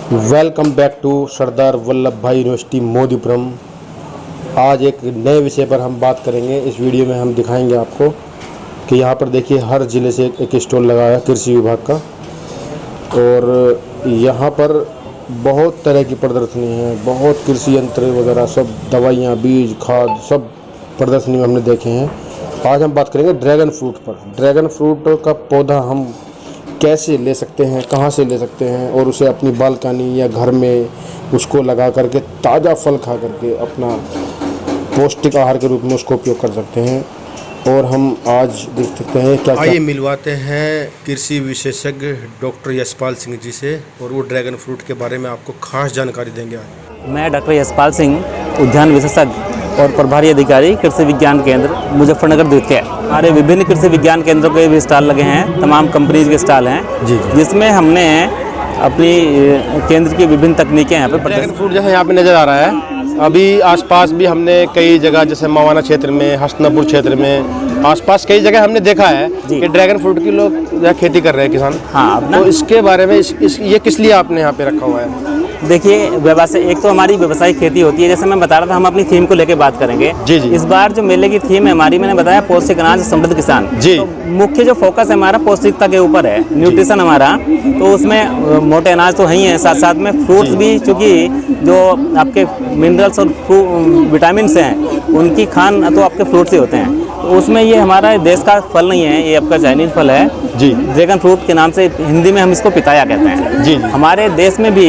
Welcome back to Sardar Vallabh भाई university Modipuram. आज एक नए विषय पर हम बात करेंगे। इस वीडियो में हम दिखाएंगे आपको कि यहाँ पर देखिए हर ज़िले से एक स्टॉल लगाया है कृषि विभाग का, और यहाँ पर बहुत तरह की प्रदर्शनी है। बहुत कृषि यंत्र वगैरह सब, दवाइयाँ, बीज, खाद सब प्रदर्शनी में हमने देखे हैं। आज हम बात करेंगे ड्रैगन फ्रूट पर। ड्रैगन फ्रूट का पौधा हम कैसे ले सकते हैं, कहाँ से ले सकते हैं, और उसे अपनी बालकनी या घर में उसको लगा करके ताज़ा फल खा करके अपना पौष्टिक आहार के रूप में उसको उपयोग कर सकते हैं। और हम आज देख सकते हैं क्या आइए मिलवाते हैं कृषि विशेषज्ञ डॉक्टर यशपाल सिंह जी से, और वो ड्रैगन फ्रूट के बारे में आपको खास जानकारी देंगे आज। मैं डॉक्टर यशपाल सिंह, उद्यान विशेषज्ञ और प्रभारी अधिकारी कृषि विज्ञान केंद्र मुजफ्फरनगर द्वितीय। हमारे विभिन्न कृषि विज्ञान केंद्रों के भी स्टॉल लगे हैं, तमाम कंपनीज के स्टॉल हैं जिसमें हमने अपनी केंद्र की विभिन्न तकनीकें यहाँ पे ड्रैगन फ्रूट जैसे यहाँ पे नज़र आ रहा है। अभी आसपास भी हमने कई जगह, जैसे मवाना क्षेत्र में, हसनापुर क्षेत्र में, आसपास कई जगह हमने देखा है कि ड्रैगन फ्रूट की लोग खेती कर रहे हैं किसान। हाँ, तो इसके बारे में ये किस लिए आपने यहाँ पे रखा हुआ है? देखिए, व्यवसाय एक तो हमारी व्यावसायिक खेती होती है। जैसे मैं बता रहा था, हम अपनी थीम को लेकर बात करेंगे। जी। इस बार जो मेले की थीम है हमारी, मैंने बताया पौष्टिक अनाज समृद्ध किसान। जी। तो मुख्य जो फोकस है हमारा पौष्टिकता के ऊपर है, न्यूट्रिशन हमारा। तो उसमें मोटे अनाज तो है ही है, साथ साथ में फ्रूट्स भी, चूँकि जो आपके मिनरल्स और विटामिन हैं उनकी खान तो आपके फ्रूट से होते हैं। तो उसमें ये हमारा देश का फल नहीं है, ये आपका चाइनीज फल है जी। ड्रैगन फ्रूट के नाम से हिंदी में हम इसको पिताया कहते हैं जी। हमारे देश में भी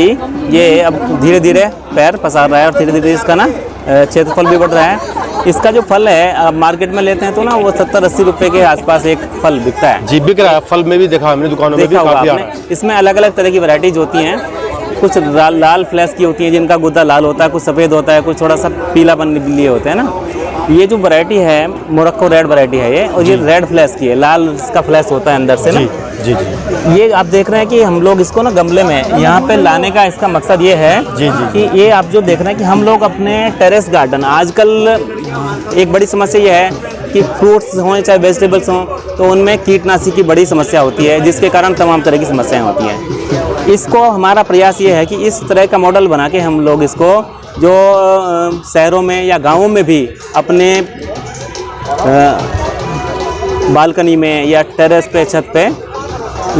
ये अब धीरे धीरे पैर पसार रहा है, और धीरे धीरे इसका ना क्षेत्रफल भी बढ़ रहा है। इसका जो फल है, अब मार्केट में लेते हैं तो ना वो 70-80 रुपए के आसपास एक फल बिकता है। जी, बिक रहा है। फल में भी देखा हमने, दुकानों में भी काफी आ रहा है। इसमें अलग अलग तरह की वैरायटीज होती हैं। कुछ लाल फ्लैश की होती हैं जिनका गुद्दा लाल होता है, कुछ सफ़ेद होता है, कुछ थोड़ा सा पीलापन लिए होते हैं ना। ये जो वैरायटी है मोरक्को रेड वैरायटी है ये, और ये रेड फ्लैश की है, लाल इसका फ्लैश होता है अंदर से ना। जी जी। ये आप देख रहे हैं कि हम लोग इसको ना गमले में यहाँ पे लाने का इसका मकसद ये है कि ये आप जो देख रहे हैं कि हम लोग अपने टेरेस गार्डन, आजकल एक बड़ी समस्या ये है कि फ्रूट्स हों चाहे वेजिटेबल्स हों, तो उनमें कीटनाशी की बड़ी समस्या होती है, जिसके कारण तमाम तरह की समस्याएं होती हैं। इसको हमारा प्रयास ये है कि इस तरह का मॉडल बना के हम लोग इसको जो शहरों में या गाँवों में भी अपने बालकनी में या टेरेस पे, छत पे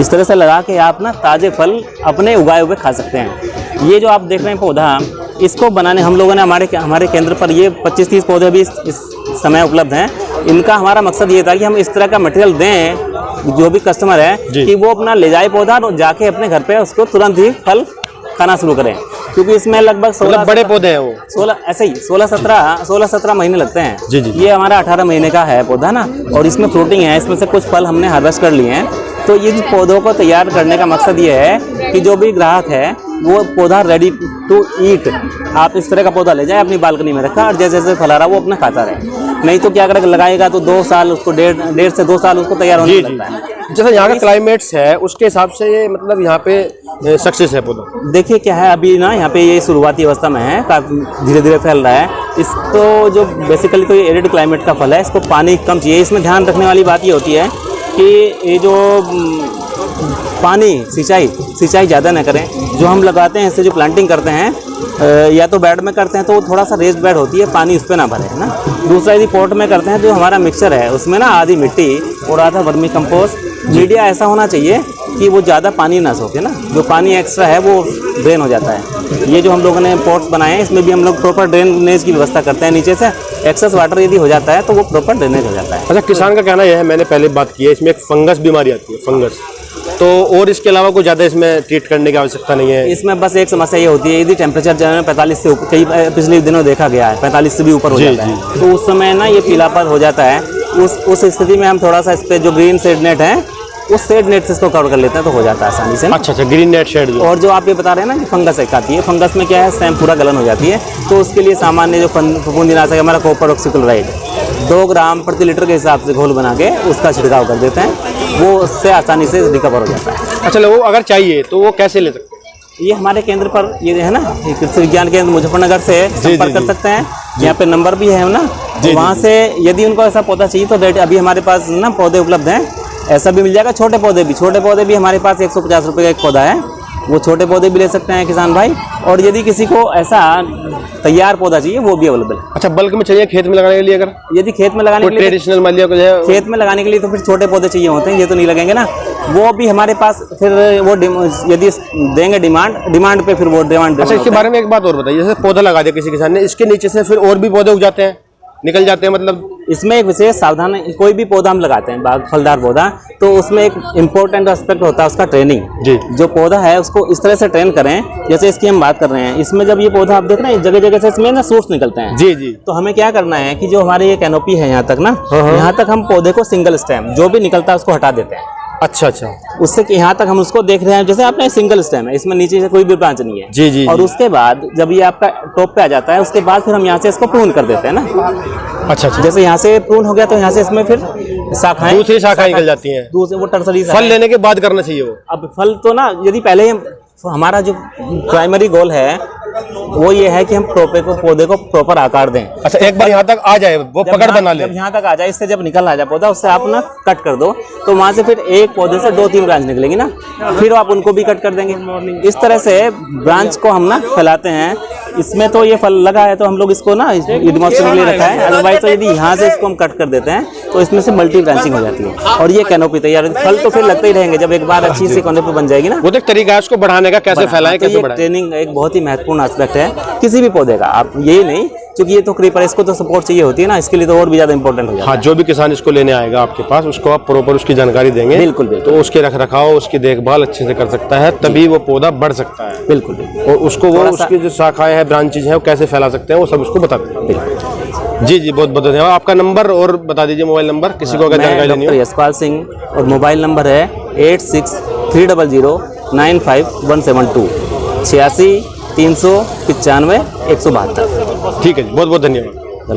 इस तरह से लगा के आप ना ताज़े फल अपने उगाए हुए खा सकते हैं। ये जो आप देख रहे हैं पौधा, इसको बनाने हम लोगों ने हमारे केंद्र पर ये 25-30 पौधे भी इस समय उपलब्ध हैं। इनका हमारा मकसद ये था कि हम इस तरह का मटेरियल दें जो भी कस्टमर है कि वो अपना ले जाए पौधा और जाके अपने घर पे उसको तुरंत ही फल खाना शुरू करें, क्योंकि इसमें लगभग 16 बड़े पौधे हैं वो 16 ऐसे ही 16-17 महीने लगते हैं। जी जी। ये हमारा 18 महीने का है पौधा ना, और इसमें फ्रूटिंग है। इसमें से कुछ फल हमने हार्वेस्ट कर लिए हैं। तो ये पौधों को तैयार करने का मकसद ये है कि जो भी ग्राहक है वो पौधा रेडी टू ईट, आप इस तरह का पौधा ले जाए, अपनी बालकनी में रखा और जैसे जैसे फला रहा वो अपना खाता रहे। नहीं तो क्या अगर लगाएगा तो 2 साल उसको, डेढ़ से 2 साल उसको तैयार होने लगता है। जैसे यहाँ का क्लाइमेट्स है उसके हिसाब से ये मतलब यहाँ पे सक्सेस है पौधा। देखिए क्या है, अभी ना यहाँ पे ये शुरुआती अवस्था में है, काफी धीरे धीरे फैल रहा है। इसको जो बेसिकली तो ये एरिड क्लाइमेट का फल है, इसको पानी कम चाहिए। इसमें ध्यान रखने वाली बात ये होती है कि ये जो पानी सिंचाई ज़्यादा ना करें। जो हम लगाते हैं, इससे जो प्लांटिंग करते हैं या तो बेड में करते हैं तो थोड़ा सा रेस्ड बेड होती है, पानी उस पर ना भरे, है ना। दूसरा यदि पॉट में करते हैं, जो हमारा मिक्सचर है उसमें ना आधी मिट्टी और आधा वर्मी कंपोस्ट, मीडिया ऐसा होना चाहिए कि वो ज़्यादा पानी ना सोखे ना। जो पानी एक्स्ट्रा है वो ड्रेन हो जाता है। ये जो हम लोगों ने पॉट्स बनाए हैं, इसमें भी हम लोग प्रॉपर ड्रेनेज की व्यवस्था करते हैं। नीचे से एक्सेस वाटर यदि हो जाता है तो वो प्रॉपर ड्रेनेज हो जाता है। अच्छा, किसान का कहना यह है, मैंने पहले बात की है, इसमें एक फंगस बीमारी आती है, फंगस। तो और इसके अलावा कोई ज़्यादा इसमें ट्रीट करने की आवश्यकता नहीं है। इसमें बस एक समस्या ये होती है, यदि टेम्परेचर जो है 45 से ऊपर, कई पिछले दिनों देखा गया है 45 से भी ऊपर हो जाता है, तो उस समय ना ये पीलापन हो जाता है। उस स्थिति में हम थोड़ा सा इस पर जो ग्रीन शेड नेट है, उस शेड नेट से इसको कवर कर लेते हैं तो हो जाता है आसानी से। अच्छा, ग्रीन नेट शेड। और जो आप ये बता रहे हैं ना कि फंगस एक आती है, फंगस में क्या है, स्टेम पूरा गलन हो जाती है। तो उसके लिए सामान्य जो फफूंदीनाशक है हमारा कॉपर ऑक्सीक्लोराइड 2 ग्राम प्रति लीटर के हिसाब से घोल बना के उसका छिड़काव कर देते हैं, वो उससे आसानी से रिकवर हो जाता है। अच्छा, वो अगर चाहिए तो वो कैसे ले सकते हैं? ये हमारे केंद्र पर ये है ना, कृषि विज्ञान केंद्र मुजफ्फरनगर से संपर्क कर सकते हैं। यहाँ पे नंबर भी है ना, तो वहाँ से यदि उनको ऐसा पौधा चाहिए तो अभी हमारे पास ना पौधे उपलब्ध हैं, ऐसा भी मिल जाएगा। छोटे पौधे भी हमारे पास 150 रुपये का एक पौधा है, वो छोटे पौधे भी ले सकते हैं किसान भाई, और यदि किसी को ऐसा तैयार पौधा चाहिए वो भी अवेलेबल है। अच्छा, बल्क में चाहिए खेत में लगाने के लिए? अगर यदि खेत में लगाने के लिए ट्रेडिशनल मान लिया खेत में लगाने के लिए तो फिर छोटे पौधे चाहिए होते हैं, ये तो नहीं लगेंगे ना। वो भी हमारे पास फिर वो यदि देंगे डिमांड पे, फिर वो डिमांड। अच्छा, इसके बारे में एक बात और बताइए, जैसे पौधा लगा दिया किसी किसान ने, इसके नीचे से फिर और भी पौधे उग जाते हैं, निकल जाते हैं, मतलब इसमें एक विशेष सावधान, कोई भी पौधा हम लगाते हैं, बाग फलदार पौधा, तो उसमें एक इम्पोर्टेंट एस्पेक्ट होता है उसका ट्रेनिंग। जी। जो पौधा है उसको इस तरह से ट्रेन करें, जैसे इसकी हम बात कर रहे हैं, इसमें जब ये पौधा आप देख रहे हैं जगह जगह से इसमें ना सूट्स निकलते हैं। जी जी। तो हमें क्या करना है कि जो हमारी ये कैनोपी है यहाँ तक ना, यहाँ तक हम पौधे को सिंगल स्टेम जो भी निकलता है उसको हटा देते हैं। अच्छा अच्छा। उससे कि यहाँ तक हम उसको देख रहे हैं, जैसे आपने सिंगल स्टेम है, इसमें नीचे से कोई भी ब्रांच नहीं है। जी जी। और उसके बाद जब ये आपका टॉप पे आ जाता है, उसके बाद फिर हम यहाँ से इसको प्रून कर देते हैं ना। अच्छा अच्छा। जैसे यहाँ से प्रून हो गया तो यहाँ से इसमें फिर शाखाएं, दूसरी शाखाएं निकल जाती हैं, दूसरे वो टर्सरी फल लेने के बाद करना चाहिए वो। अब फल तो ना, यदि पहले ही हमारा जो प्राइमरी गोल है वो ये है कि हम पौधे को प्रॉपर आकार दें। अच्छा, एक बार यहाँ तक आ जाए, वो पकड़ बना ले, जब यहाँ तक आ जाए, इससे जब निकल आ जाए पौधा, उससे आप ना कट कर दो, तो वहाँ से फिर एक पौधे से 2-3 ब्रांच निकलेंगी ना, फिर आप उनको भी कट कर देंगे। इस तरह से ब्रांच को हम ना फैलाते हैं। इसमें तो ये फल लगा है तो हम लोग इसको ना डेमोन्स्ट्रेशन के लिए रखा है, अदरवाइज तो यदि यहाँ से इसको हम कट कर देते हैं तो इसमें से मल्टी ब्रांचिंग हो जाती है और ये कैनोपी तैयार। फल तो फिर लगते ही रहेंगे जब एक बार अच्छी सी कैनोपी बन जाएगी ना। वो तो एक तरीका है उसको बढ़ाने का, कैसे फैलाएं, कैसे बढ़ाएं। ट्रेनिंग एक बहुत ही महत्वपूर्ण एस्पेक्ट है किसी भी पौधे का। आप यही नहीं, क्योंकि ये तो क्रीपर, इसको तो सपोर्ट चाहिए होती है ना, इसके लिए तो और भी ज्यादा इंपॉर्टेंट हो जाता है। हाँ, जो भी किसान इसको लेने आएगा आपके पास, उसको आप प्रॉपर उसकी जानकारी देंगे। बिल्कुल बिल्कुल। तो उसके रख रखाव, उसकी देखभाल अच्छे से कर सकता है, तभी वो पौधा बढ़ सकता है। बिल्कुल बिल्कुल। और उसको वो उसकी जो शाखाएं हैं, ब्रांचेज हैं, वो कैसे फैला सकते हैं, वो सब उसको बताते हैं। जी जी, बहुत बहुत धन्यवाद। आपका नंबर और बता दीजिए, मोबाइल नंबर, किसी को अगर जानकारी लेनी हो। डॉक्टर यशपाल सिंह, और मोबाइल नंबर है 8630095172 86 395 172। ठीक है जी, बहुत बहुत धन्यवाद।